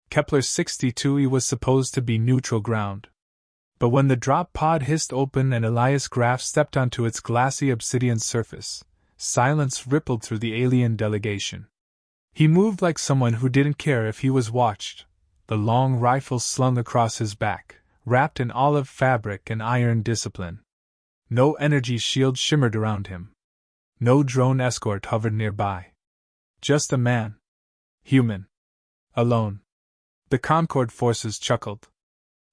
Kepler 62e was supposed to be neutral ground. But when the drop pod hissed open and Elias Graff stepped onto its glassy obsidian surface, silence rippled through the alien delegation. He moved like someone who didn't care if he was watched, the long rifle slung across his back, wrapped in olive fabric and iron discipline. No energy shield shimmered around him. No drone escort hovered nearby. Just a man. Human. Alone. The Concord forces chuckled.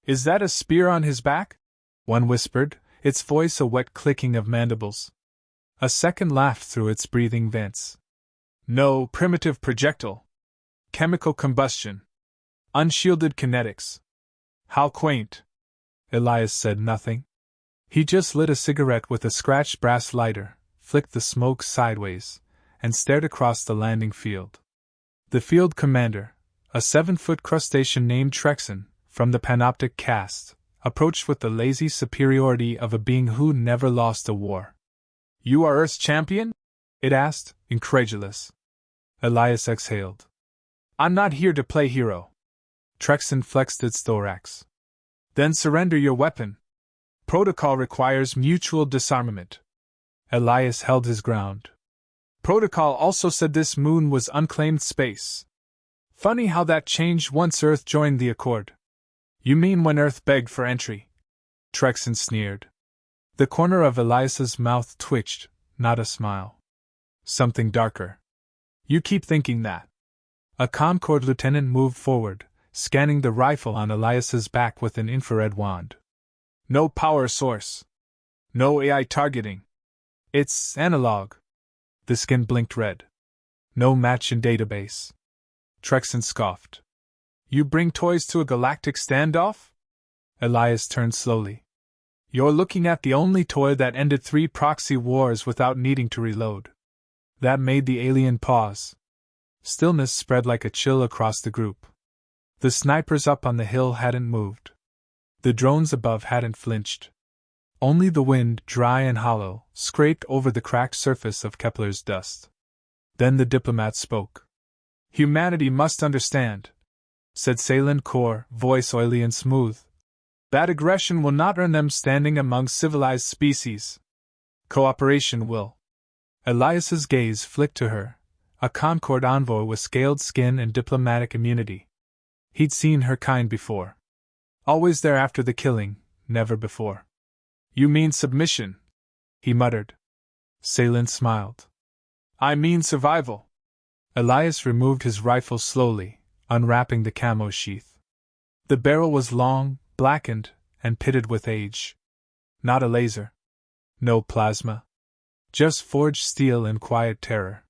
"Is that a spear on his back?" one whispered, its voice a wet clicking of mandibles. A second laughed through its breathing vents. "No, primitive projectile. Chemical combustion. Unshielded kinetics." "How quaint." Elias said nothing. He just lit a cigarette with a scratched brass lighter, flicked the smoke sideways, and stared across the landing field. The field commander, a 7-foot crustacean named Trexon, from the Panoptic caste, approached with the lazy superiority of a being who never lost a war. "You are Earth's champion?" it asked, incredulous. Elias exhaled. "I'm not here to play hero." Trexon flexed its thorax. "Then surrender your weapon. Protocol requires mutual disarmament." Elias held his ground. "Protocol also said this moon was unclaimed space. Funny how that changed once Earth joined the accord." "You mean when Earth begged for entry?" Trexon sneered. The corner of Elias's mouth twitched, not a smile. "Something darker." "You keep thinking that." A Concord lieutenant moved forward, scanning the rifle on Elias's back with an infrared wand. "No power source. No AI targeting. It's analog." The skin blinked red. "No match in database." Trexon scoffed. "You bring toys to a galactic standoff?" Elias turned slowly. "You're looking at the only toy that ended 3 proxy wars without needing to reload." That made the alien pause. Stillness spread like a chill across the group. The snipers up on the hill hadn't moved. The drones above hadn't flinched. Only the wind, dry and hollow, scraped over the cracked surface of Kepler's dust. Then the diplomat spoke. "Humanity must understand," said Salen Kor, voice oily and smooth. "That aggression will not earn them standing among civilized species. Cooperation will." Elias's gaze flicked to her, a Concord envoy with scaled skin and diplomatic immunity. He'd seen her kind before. Always there after the killing, never before. "You mean submission," he muttered. Salen smiled. "I mean survival." Elias removed his rifle slowly, unwrapping the camo sheath. The barrel was long, blackened, and pitted with age. Not a laser. No plasma. Just forged steel and quiet terror.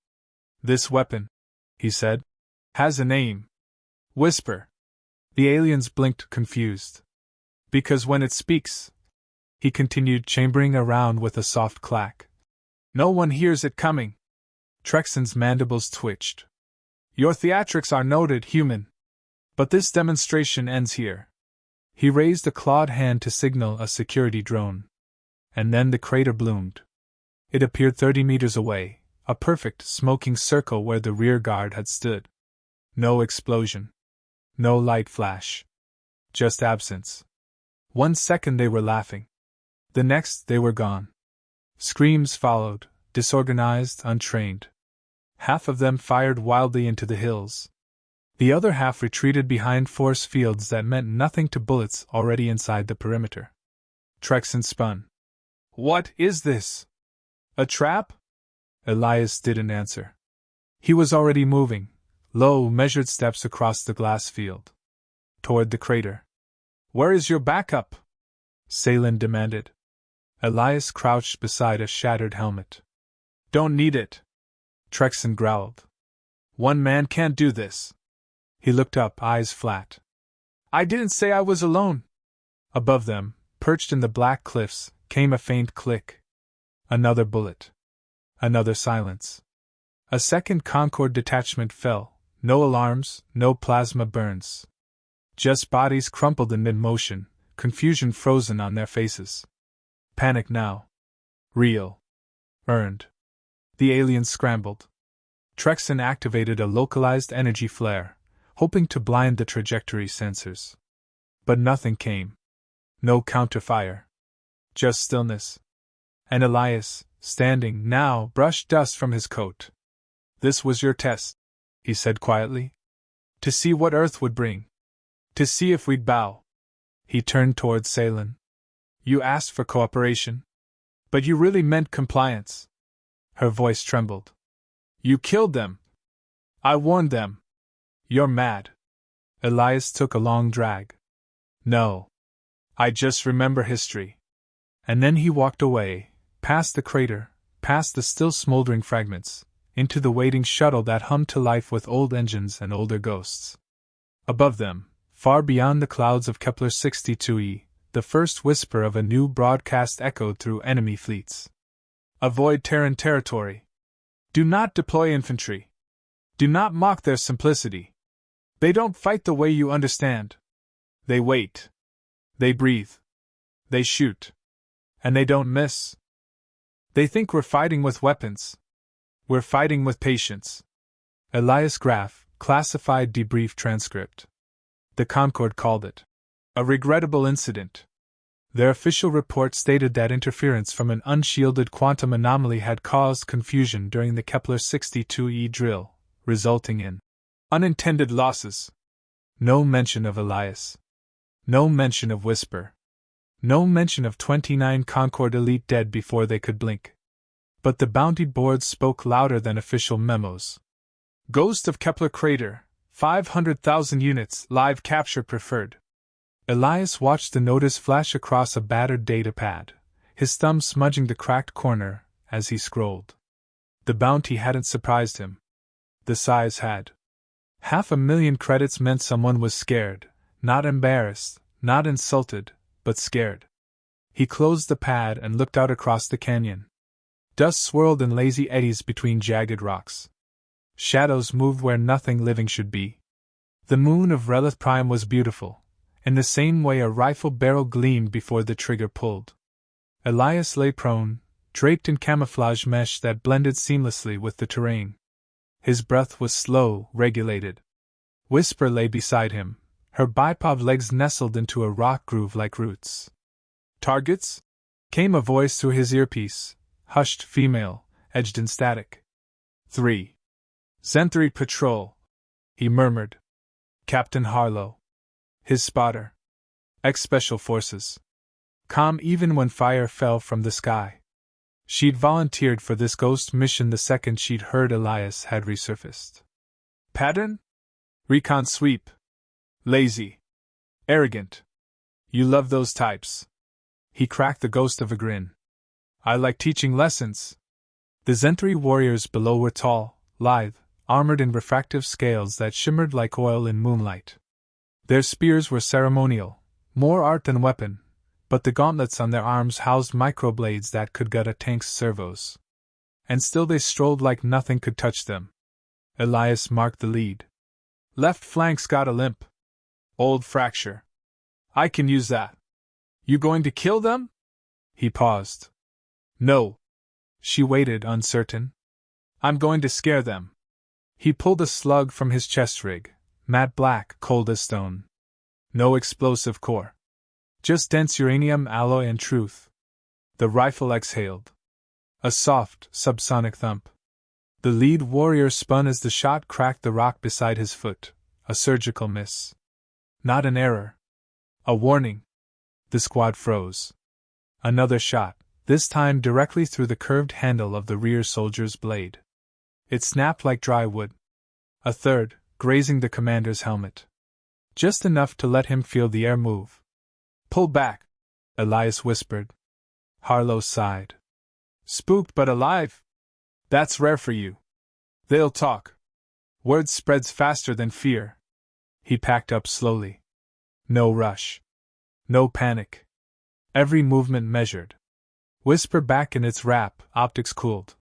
"This weapon," he said, "has a name." "Whisper." The aliens blinked, confused. "Because when it speaks," he continued, chambering around with a soft clack, "no one hears it coming." Trexon's mandibles twitched. "Your theatrics are noted, human. But this demonstration ends here." He raised a clawed hand to signal a security drone. And then the crater bloomed. It appeared 30 meters away, a perfect, smoking circle where the rear guard had stood. No explosion. No light flash. Just absence. 1 second they were laughing. The next they were gone. Screams followed, disorganized, untrained. Half of them fired wildly into the hills. The other half retreated behind force fields that meant nothing to bullets already inside the perimeter. Trexon spun. "What is this? A trap?" Elias didn't answer. He was already moving, low, measured steps across the glass field. Toward the crater. "Where is your backup?" Salen demanded. Elias crouched beside a shattered helmet. "Don't need it," Trexon growled. "One man can't do this." He looked up, eyes flat. "I didn't say I was alone." Above them, perched in the black cliffs, came a faint click. Another bullet. Another silence. A second Concord detachment fell. No alarms, no plasma burns. Just bodies crumpled in mid-motion, confusion frozen on their faces. Panic now. Real. Earned. The aliens scrambled. Trexon activated a localized energy flare, hoping to blind the trajectory sensors. But nothing came. No counterfire. Just stillness. And Elias, standing now, brushed dust from his coat. "This was your test," he said quietly. "To see what Earth would bring. To see if we'd bow." He turned toward Ceylon. "You asked for cooperation. But you really meant compliance." Her voice trembled. "You killed them. I warned them. You're mad." Elias took a long drag. "No. I just remember history." And then he walked away, past the crater, past the still smoldering fragments, into the waiting shuttle that hummed to life with old engines and older ghosts. Above them, far beyond the clouds of Kepler 62e, the first whisper of a new broadcast echoed through enemy fleets. "Avoid Terran territory. Do not deploy infantry. Do not mock their simplicity. They don't fight the way you understand. They wait. They breathe. They shoot. And they don't miss. They think we're fighting with weapons. We're fighting with patience." Elias Graff, classified debrief transcript. The Concorde called it a regrettable incident. Their official report stated that interference from an unshielded quantum anomaly had caused confusion during the Kepler 62e drill, resulting in unintended losses. No mention of Elias. No mention of Whisper. No mention of 29 Concorde elite dead before they could blink. But the bounty board spoke louder than official memos. "Ghost of Kepler crater, 500,000 units, live capture preferred." Elias watched the notice flash across a battered data pad, his thumb smudging the cracked corner as he scrolled. The bounty hadn't surprised him. The size had. 500,000 credits meant someone was scared, not embarrassed, not insulted, but scared. He closed the pad and looked out across the canyon. Dust swirled in lazy eddies between jagged rocks. Shadows moved where nothing living should be. The moon of Relith Prime was beautiful, in the same way a rifle barrel gleamed before the trigger pulled. Elias lay prone, draped in camouflage mesh that blended seamlessly with the terrain. His breath was slow, regulated. Whisper lay beside him, her bipod legs nestled into a rock groove like roots. "Targets?" came a voice through his earpiece, hushed, female, edged in static. 3. Zenthri Patrol, he murmured. Captain Harlow. His spotter. Ex-Special Forces. Calm even when fire fell from the sky. She'd volunteered for this ghost mission the second she'd heard Elias had resurfaced. Pattern? Recon sweep. Lazy. Arrogant. You love those types. He cracked the ghost of a grin. I like teaching lessons. The Zenthri warriors below were tall, lithe, armored in refractive scales that shimmered like oil in moonlight. Their spears were ceremonial, more art than weapon, but the gauntlets on their arms housed microblades that could gut a tank's servos. And still they strolled like nothing could touch them. Elias marked the lead. Left flank's got a limp. Old fracture. I can use that. You going to kill them? He paused. No. She waited, uncertain. I'm going to scare them. He pulled a slug from his chest rig, matte black, cold as stone. No explosive core. Just dense uranium alloy and truth. The rifle exhaled. A soft, subsonic thump. The lead warrior spun as the shot cracked the rock beside his foot, a surgical miss. Not an error. A warning. The squad froze. Another shot, this time directly through the curved handle of the rear soldier's blade. It snapped like dry wood. A third, grazing the commander's helmet. Just enough to let him feel the air move. Pull back, Elias whispered. Harlow sighed. Spooked but alive? That's rare for you. They'll talk. Word spreads faster than fear. He packed up slowly. No rush. No panic. Every movement measured. Whisper back in its wrap, optics cooled.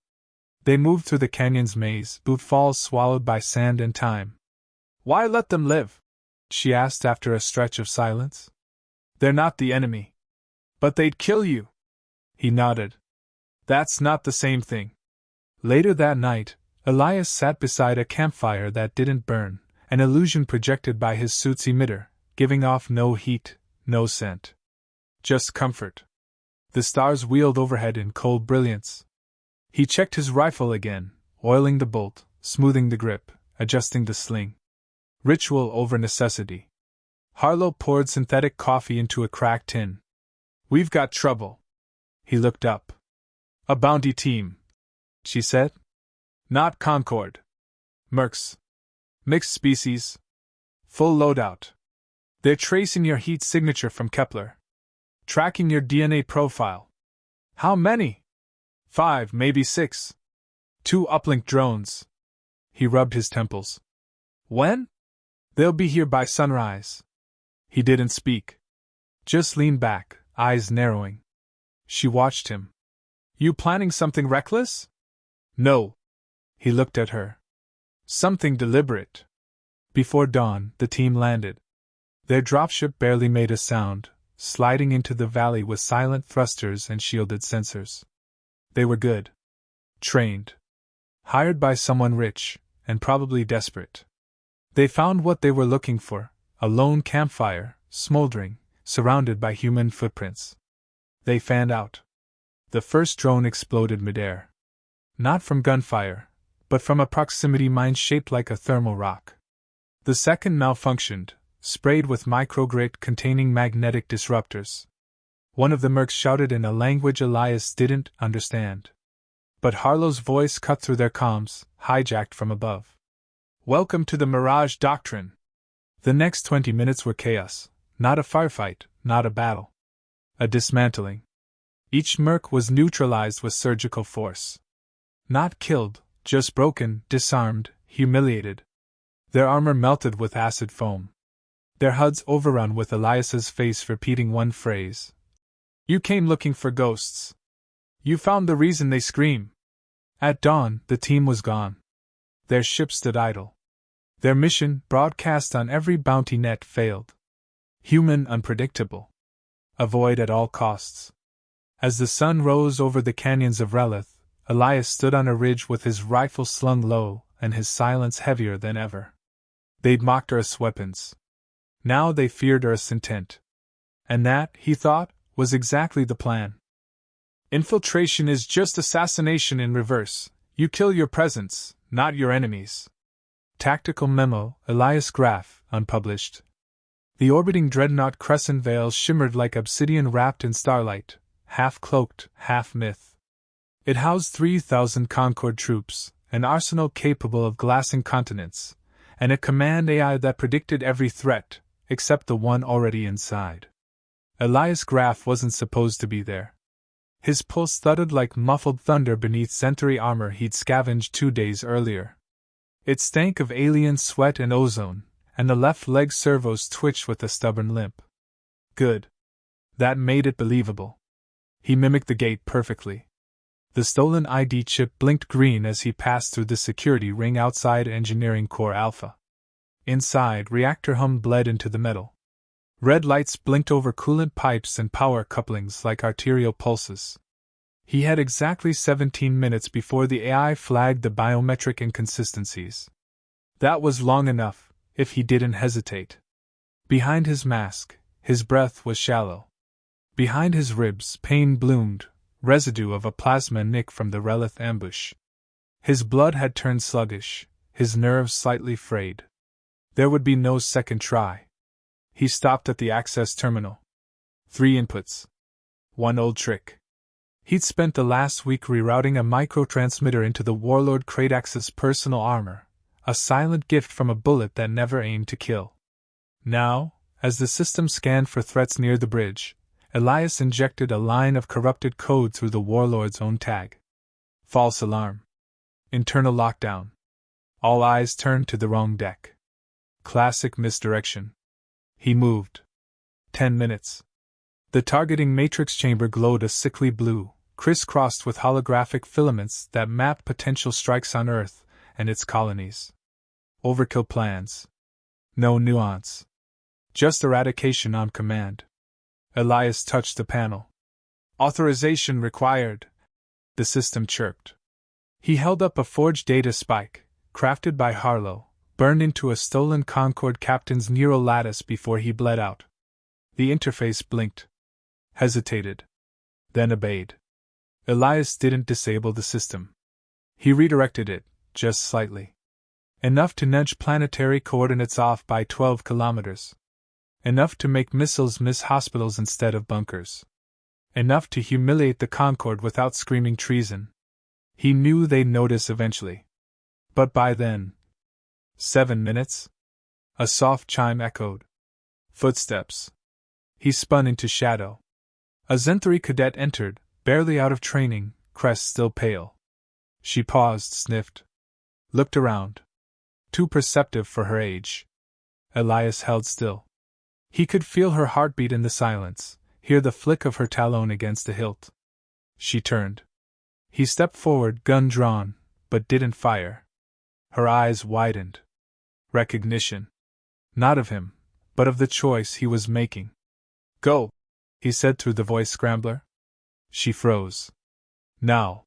They moved through the canyon's maze, boot falls swallowed by sand and time. Why let them live? She asked after a stretch of silence. They're not the enemy. But they'd kill you. He nodded. That's not the same thing. Later that night, Elias sat beside a campfire that didn't burn, an illusion projected by his suit's emitter, giving off no heat, no scent. Just comfort. The stars wheeled overhead in cold brilliance. He checked his rifle again, oiling the bolt, smoothing the grip, adjusting the sling. Ritual over necessity. Harlow poured synthetic coffee into a cracked tin. "We've got trouble." He looked up. "A bounty team," she said. "Not Concord. Mercs. Mixed species. Full loadout. They're tracing your heat signature from Kepler. Tracking your DNA profile." "How many?" "5, maybe 6. 2 uplink drones." He rubbed his temples. "When?" "They'll be here by sunrise." He didn't speak. Just leaned back, eyes narrowing. She watched him. "You planning something reckless?" "No." He looked at her. "Something deliberate." Before dawn, the team landed. Their dropship barely made a sound, sliding into the valley with silent thrusters and shielded sensors. They were good. Trained. Hired by someone rich, and probably desperate. They found what they were looking for, a lone campfire, smoldering, surrounded by human footprints. They fanned out. The first drone exploded midair. Not from gunfire, but from a proximity mine shaped like a thermal rock. The second malfunctioned, sprayed with microgrit containing magnetic disruptors. One of the mercs shouted in a language Elias didn't understand. But Harlow's voice cut through their comms, hijacked from above. "Welcome to the Mirage Doctrine." The next 20 minutes were chaos, not a firefight, not a battle. A dismantling. Each merc was neutralized with surgical force. Not killed, just broken, disarmed, humiliated. Their armor melted with acid foam. Their HUDs overrun with Elias's face repeating one phrase. "You came looking for ghosts. You found the reason they scream." At dawn, the team was gone. Their ship stood idle. Their mission, broadcast on every bounty net, failed. Human unpredictable. Avoid at all costs. As the sun rose over the canyons of Relith, Elias stood on a ridge with his rifle slung low and his silence heavier than ever. They'd mocked Earth's weapons. Now they feared Earth's intent. And that, he thought, was exactly the plan. Infiltration is just assassination in reverse. You kill your presence, not your enemies. Tactical Memo, Elias Graff, unpublished. The orbiting dreadnought Crescent Vale shimmered like obsidian wrapped in starlight, half cloaked, half myth. It housed 3,000 Concord troops, an arsenal capable of glassing continents, and a command AI that predicted every threat, except the one already inside. Elias Graff wasn't supposed to be there. His pulse thudded like muffled thunder beneath Centauri armor he'd scavenged 2 days earlier. It stank of alien sweat and ozone, and the left leg servos twitched with a stubborn limp. Good. That made it believable. He mimicked the gate perfectly. The stolen ID chip blinked green as he passed through the security ring outside Engineering Core Alpha. Inside, reactor hum bled into the metal. Red lights blinked over coolant pipes and power couplings like arterial pulses. He had exactly 17 minutes before the AI flagged the biometric inconsistencies. That was long enough, if he didn't hesitate. Behind his mask, his breath was shallow. Behind his ribs, pain bloomed, residue of a plasma nick from the Relith ambush. His blood had turned sluggish, his nerves slightly frayed. There would be no second try. He stopped at the access terminal. 3 inputs. One old trick. He'd spent the last week rerouting a microtransmitter into the warlord Kradax's personal armor, a silent gift from a bullet that never aimed to kill. Now, as the system scanned for threats near the bridge, Elias injected a line of corrupted code through the warlord's own tag. False alarm. Internal lockdown. All eyes turned to the wrong deck. Classic misdirection. He moved. 10 minutes. The targeting matrix chamber glowed a sickly blue, crisscrossed with holographic filaments that mapped potential strikes on Earth and its colonies. Overkill plans. No nuance. Just eradication on command. Elias touched the panel. Authorization required. The system chirped. He held up a forged data spike, crafted by Harlow, burned into a stolen Concorde captain's neural lattice before he bled out. The interface blinked, hesitated, then obeyed. Elias didn't disable the system. He redirected it, just slightly. Enough to nudge planetary coordinates off by 12 kilometers. Enough to make missiles miss hospitals instead of bunkers. Enough to humiliate the Concorde without screaming treason. He knew they'd notice eventually. But by then... 7 minutes? A soft chime echoed. Footsteps. He spun into shadow. A Zenthari cadet entered, barely out of training, crest still pale. She paused, sniffed. Looked around. Too perceptive for her age. Elias held still. He could feel her heartbeat in the silence, hear the flick of her talon against the hilt. She turned. He stepped forward, gun drawn, but didn't fire. Her eyes widened. Recognition. Not of him, but of the choice he was making. Go, he said through the voice scrambler. She froze. Now.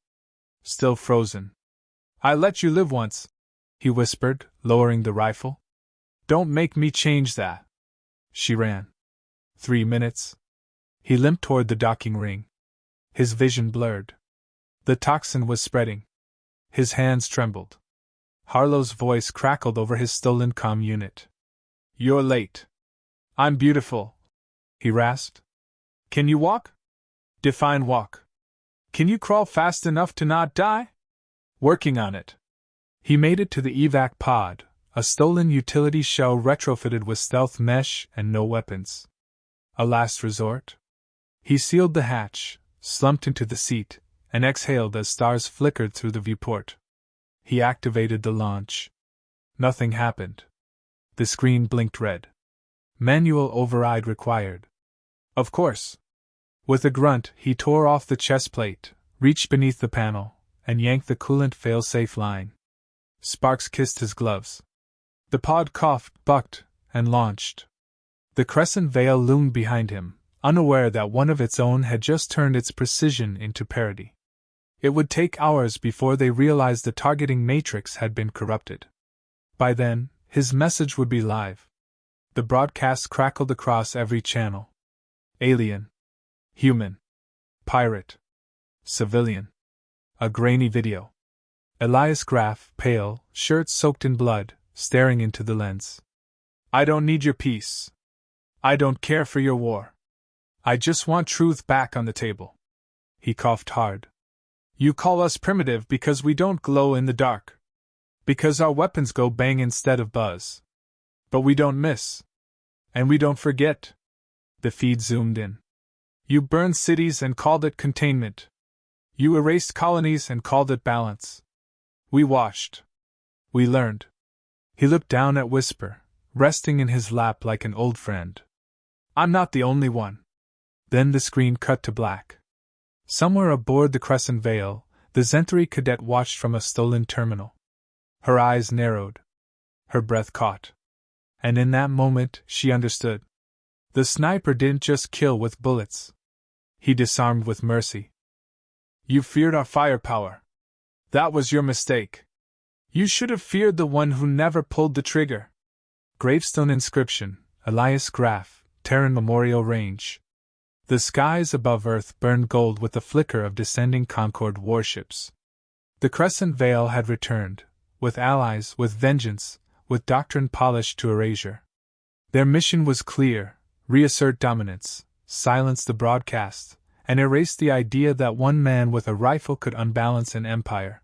Still frozen. I let you live once, he whispered, lowering the rifle. Don't make me change that. She ran. 3 minutes. He limped toward the docking ring. His vision blurred. The toxin was spreading. His hands trembled. Harlow's voice crackled over his stolen comm unit. You're late. I'm beautiful, he rasped. Can you walk? Define walk. Can you crawl fast enough to not die? Working on it. He made it to the evac pod, a stolen utility shell retrofitted with stealth mesh and no weapons. A last resort? He sealed the hatch, slumped into the seat, and exhaled as stars flickered through the viewport. He activated the launch. Nothing happened. The screen blinked red. Manual override required. Of course. With a grunt, he tore off the chest plate, reached beneath the panel, and yanked the coolant fail-safe line. Sparks kissed his gloves. The pod coughed, bucked, and launched. The crescent veil loomed behind him, unaware that one of its own had just turned its precision into parody. It would take hours before they realized the targeting matrix had been corrupted. By then, his message would be live. The broadcast crackled across every channel. Alien. Human. Pirate. Civilian. A grainy video. Elias Graff, pale, shirt soaked in blood, staring into the lens. I don't need your peace. I don't care for your war. I just want truth back on the table. He coughed hard. You call us primitive because we don't glow in the dark. Because our weapons go bang instead of buzz. But we don't miss. And we don't forget. The feed zoomed in. You burned cities and called it containment. You erased colonies and called it balance. We washed. We learned. He looked down at Whisper, resting in his lap like an old friend. I'm not the only one. Then the screen cut to black. Somewhere aboard the Crescent Veil, the Zenthari cadet watched from a stolen terminal. Her eyes narrowed. Her breath caught. And in that moment, she understood. The sniper didn't just kill with bullets. He disarmed with mercy. You feared our firepower. That was your mistake. You should have feared the one who never pulled the trigger. Gravestone inscription, Elias Graff, Terran Memorial Range. The skies above Earth burned gold with the flicker of descending Concorde warships. The Crescent Veil had returned, with allies, with vengeance, with doctrine polished to erasure. Their mission was clear: reassert dominance, silence the broadcast, and erase the idea that one man with a rifle could unbalance an empire.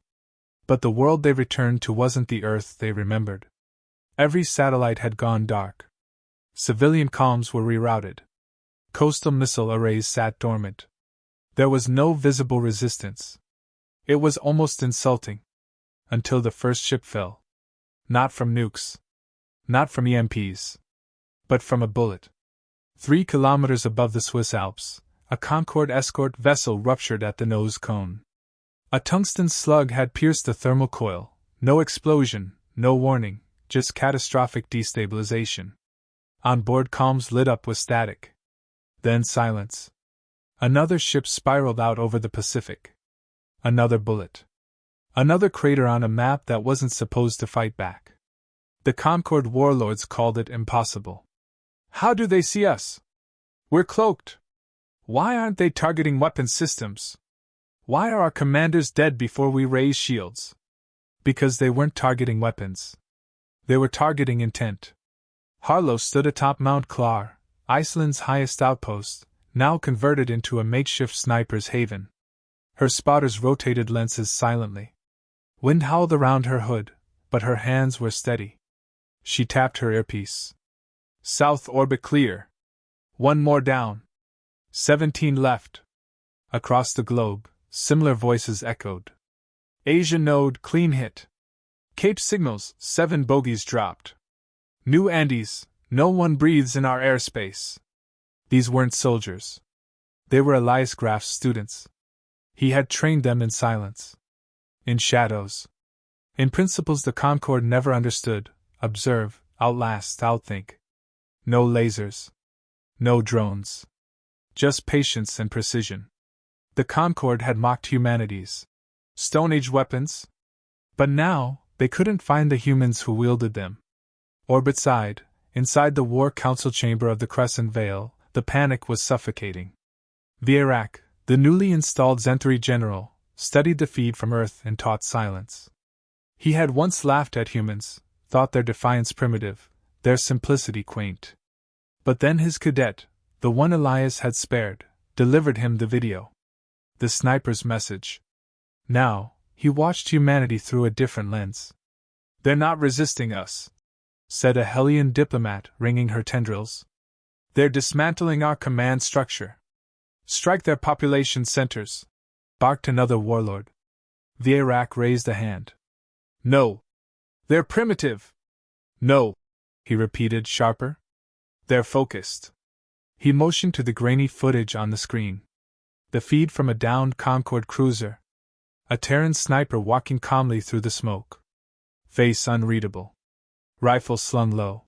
But the world they returned to wasn't the Earth they remembered. Every satellite had gone dark. Civilian comms were rerouted. Coastal missile arrays sat dormant. There was no visible resistance. It was almost insulting. Until the first ship fell. Not from nukes. Not from EMPs. But from a bullet. 3 kilometers above the Swiss Alps, a Concorde escort vessel ruptured at the nose cone. A tungsten slug had pierced the thermal coil. No explosion, no warning, just catastrophic destabilization. On board, comms lit up with static. Then silence. Another ship spiraled out over the Pacific. Another bullet. Another crater on a map that wasn't supposed to fight back. The Concord warlords called it impossible. How do they see us? We're cloaked. Why aren't they targeting weapon systems? Why are our commanders dead before we raise shields? Because they weren't targeting weapons. They were targeting intent. Harlow stood atop Mount Clar, Iceland's highest outpost, now converted into a makeshift sniper's haven. Her spotters rotated lenses silently. Wind howled around her hood, but her hands were steady. She tapped her earpiece. South orbit clear. 1 more down. 17 left. Across the globe, similar voices echoed. Asia node clean hit. Cape signals, 7 bogies dropped. New Andes, no one breathes in our airspace. These weren't soldiers. They were Elias Graff's students. He had trained them in silence. In shadows. In principles the Concord never understood: observe, outlast, outthink. No lasers. No drones. Just patience and precision. The Concord had mocked humanity's Stone Age weapons. But now, they couldn't find the humans who wielded them. Orbitside, inside the War Council chamber of the Crescent Vale, the panic was suffocating. Vierak, the newly installed Zenthari general, studied the feed from Earth and taught silence. He had once laughed at humans, thought their defiance primitive, their simplicity quaint. But then his cadet, the one Elias had spared, delivered him the video. The sniper's message. Now, he watched humanity through a different lens. They're not resisting us, said a Hellion diplomat, wringing her tendrils. They're dismantling our command structure. Strike their population centers, barked another warlord. Vierak raised a hand. No. They're primitive. No, he repeated, sharper. They're focused. He motioned to the grainy footage on the screen. The feed from a downed Concord cruiser. A Terran sniper walking calmly through the smoke. Face unreadable. Rifle slung low.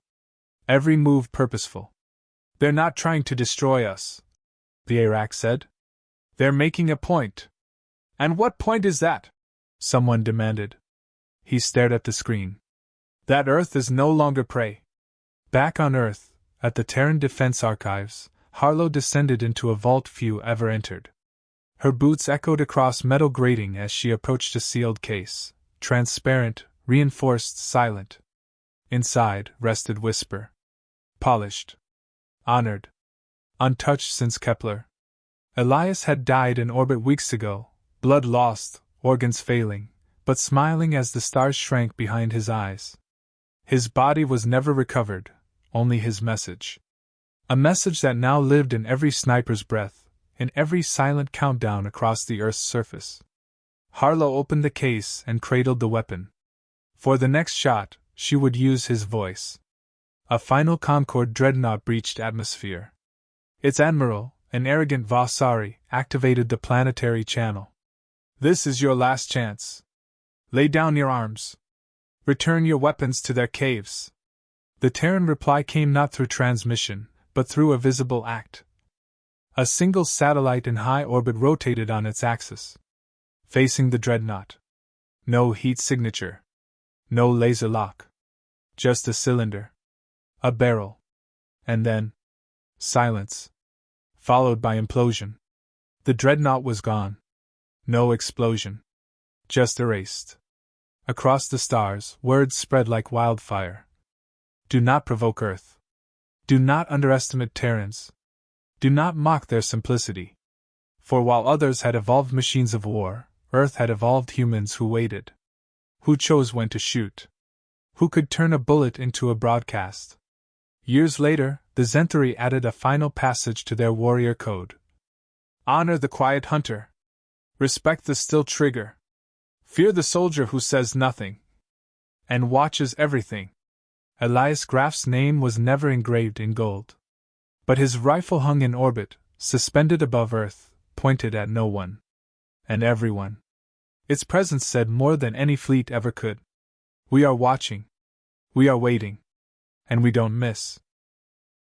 Every move purposeful. They're not trying to destroy us, Vierak said. They're making a point. And what point is that? Someone demanded. He stared at the screen. That Earth is no longer prey. Back on Earth, at the Terran Defense Archives, Harlow descended into a vault few ever entered. Her boots echoed across metal grating as she approached a sealed case, transparent, reinforced, silent. Inside rested Whisper. Polished. Honored. Untouched since Kepler. Elias had died in orbit weeks ago, blood lost, organs failing, but smiling as the stars shrank behind his eyes. His body was never recovered, only his message. A message that now lived in every sniper's breath, in every silent countdown across the Earth's surface. Harlow opened the case and cradled the weapon. For the next shot, she would use his voice. A final Concord dreadnought breached atmosphere. Its admiral, an arrogant Vasari, activated the planetary channel. This is your last chance. Lay down your arms. Return your weapons to their caves. The Terran reply came not through transmission, but through a visible act. A single satellite in high orbit rotated on its axis, facing the dreadnought. No heat signature. No laser lock. Just a cylinder. A barrel. And then silence. Followed by implosion. The dreadnought was gone. No explosion. Just erased. Across the stars, words spread like wildfire. Do not provoke Earth. Do not underestimate Terrans. Do not mock their simplicity. For while others had evolved machines of war, Earth had evolved humans who waited. Who chose when to shoot. Who could turn a bullet into a broadcast. Years later, the Zenthari added a final passage to their warrior code. Honor the quiet hunter. Respect the still trigger. Fear the soldier who says nothing. And watches everything. Elias Graff's name was never engraved in gold. But his rifle hung in orbit, suspended above Earth, pointed at no one. And everyone. Its presence said more than any fleet ever could. We are watching. We are waiting. And we don't miss.